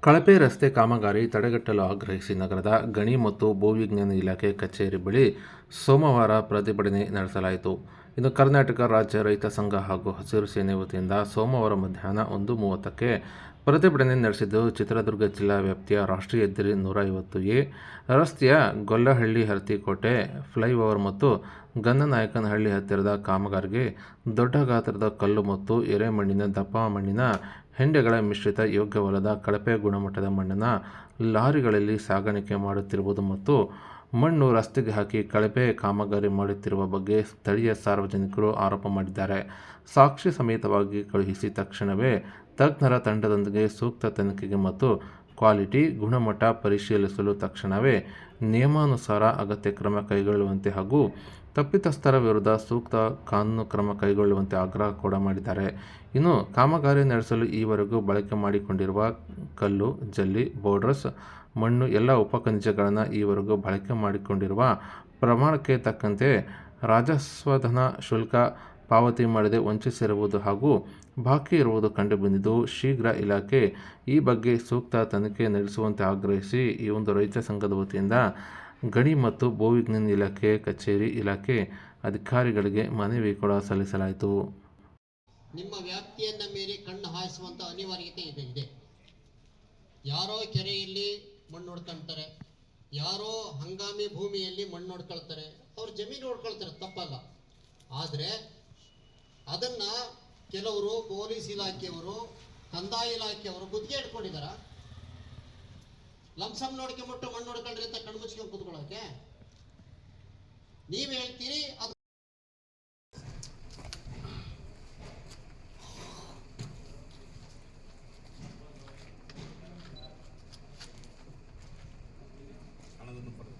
ಕಳಪೆ ರಸ್ತೆ ಕಾಮಗಾರಿ ತಡೆಗಟ್ಟಲು ಆಗ್ರಹಿಸಿ ನಗರದ ಗಣಿ ಮತ್ತು ಭೂವಿಜ್ಞಾನ ಇಲಾಖೆ ಕಚೇರಿ ಬಳಿ ಸೋಮವಾರ ಪ್ರತಿಭಟನೆ ನಡೆಸಲಾಯಿತು. ಇನ್ನು ಕರ್ನಾಟಕ ರಾಜ್ಯ ರೈತ ಸಂಘ ಹಾಗೂ ಹಸಿರು ಸೇನೆ ವತಿಯಿಂದ ಸೋಮವಾರ ಮಧ್ಯಾಹ್ನ 1:30ಕ್ಕೆ ಪ್ರತಿಭಟನೆ ನಡೆಸಿದ್ದು, ಚಿತ್ರದುರ್ಗ ಜಿಲ್ಲಾ ವ್ಯಾಪ್ತಿಯ ರಾಷ್ಟ್ರೀಯ ಹೆದ್ದಾರಿ 150ಎ ರಸ್ತೆಯ ಗೊಲ್ಲಹಳ್ಳಿ ಹರ್ತಿಕೋಟೆ ಫ್ಲೈಓವರ್ ಮತ್ತು ಗನ್ನನಾಯಕನಹಳ್ಳಿ ಹತ್ತಿರದ ಕಾಮಗಾರಿಗೆ ದೊಡ್ಡ ಗಾತ್ರದ ಕಲ್ಲು ಮತ್ತು ಎರೆಮಣ್ಣಿನ ದಪ್ಪ ಮಣ್ಣಿನ ಹೆಂಡೆಗಳ ಮಿಶ್ರಿತ ಯೋಗ್ಯವಲ್ಲದ ಕಳಪೆ ಗುಣಮಟ್ಟದ ಮಣ್ಣನ್ನು ಲಾರಿಗಳಲ್ಲಿ ಸಾಗಾಣಿಕೆ ಮಾಡುತ್ತಿರುವುದು ಮತ್ತು ಮಣ್ಣು ರಸ್ತೆಗೆ ಹಾಕಿ ಕಳಪೆ ಕಾಮಗಾರಿ ಮಾಡುತ್ತಿರುವ ಬಗ್ಗೆ ಸ್ಥಳೀಯ ಸಾರ್ವಜನಿಕರು ಆರೋಪ ಮಾಡಿದ್ದಾರೆ. ಸಾಕ್ಷಿ ಸಮೇತವಾಗಿ ಕಳುಹಿಸಿ ತಕ್ಷಣವೇ ತಜ್ಞರ ತಂಡದೊಂದಿಗೆ ಸೂಕ್ತ ತನಿಖೆಗೆ ಮತ್ತು ಕ್ವಾಲಿಟಿ ಗುಣಮಟ್ಟ ಪರಿಶೀಲಿಸಲು ತಕ್ಷಣವೇ ನಿಯಮಾನುಸಾರ ಅಗತ್ಯ ಕ್ರಮ ಕೈಗೊಳ್ಳುವಂತೆ ಹಾಗೂ ತಪ್ಪಿತಸ್ಥರ ವಿರುದ್ಧ ಸೂಕ್ತ ಕಾನೂನು ಕ್ರಮ ಕೈಗೊಳ್ಳುವಂತೆ ಆಗ್ರಹ ಕೂಡ ಮಾಡಿದ್ದಾರೆ. ಇನ್ನು ಕಾಮಗಾರಿ ನಡೆಸಲು ಈವರೆಗೂ ಬಳಕೆ ಮಾಡಿಕೊಂಡಿರುವ ಕಲ್ಲು, ಜಲ್ಲಿ, ಬೋರ್ಡರ್ಸ್, ಮಣ್ಣು ಎಲ್ಲ ಉಪಖನಿಜಗಳನ್ನು ಈವರೆಗೂ ಬಳಕೆ ಮಾಡಿಕೊಂಡಿರುವ ಪ್ರಮಾಣಕ್ಕೆ ತಕ್ಕಂತೆ ರಾಜಸ್ವಧನ ಶುಲ್ಕ ಪಾವತಿ ಮಾಡದೆ ವಂಚಿಸಿರುವುದು ಹಾಗೂ ಬಾಕಿ ಇರುವುದು ಕಂಡುಬಂದಿದ್ದು, ಶೀಘ್ರ ಇಲಾಖೆ ಈ ಬಗ್ಗೆ ಸೂಕ್ತ ತನಿಖೆ ನಡೆಸುವಂತೆ ಆಗ್ರಹಿಸಿ ಈ ಒಂದು ರೈತ ಸಂಘದ ವತಿಯಿಂದ ಗಣಿ ಮತ್ತು ಭೂವಿಜ್ಞಾನ ಇಲಾಖೆ ಕಚೇರಿ ಇಲಾಖೆ ಅಧಿಕಾರಿಗಳಿಗೆ ಮನವಿ ಕೂಡ ಸಲ್ಲಿಸಲಾಯಿತು. ನಿಮ್ಮ ವ್ಯಾಪ್ತಿಯನ್ನ ಮೀರಿ ಕಣ್ಣು ಹಾಯಿಸುವಂತ ಅನಿವಾರ್ಯತೆ ಇದೆ. ಯಾರೋ ಕೆರೆಯಲ್ಲಿ ಮಣ್ಣು ಹೊಡ್ಕೊಳ್ತಾರೆ, ಯಾರೋ ಹಂಗಾಮಿ ಭೂಮಿಯಲ್ಲಿ ಮಣ್ಣು ಹೊಡ್ಕೊಳ್ತಾರೆ, ಅವ್ರ ಜಮೀನು ಹೊಡ್ಕೊಳ್ತಾರೆ, ತಪ್ಪಲ್ಲ. ಆದರೆ ಅದನ್ನ ಕೆಲವರು ಪೊಲೀಸ್ ಇಲಾಖೆಯವರು, ಕಂದಾಯ ಇಲಾಖೆಯವರು ಗುತ್ತಿಗೆ ಇಟ್ಕೊಂಡಿದಾರ. ಲಂಸಮ್ ನೋಡ್ಕೊಂಬಿಟ್ಟು ಮಣ್ಣು ಹೊಡ್ಕೊಳ್ರಿ ಅಂತ ಕಣ್ಣು ಮುಚ್ಕೊಂಡು ಕೂತ್ಕೊಳ್ಳೋಕೆ ನೀವ್ ಹೇಳ್ತೀರಿ. ಅದು ಹಣವನ್ನು ಪಡೆದು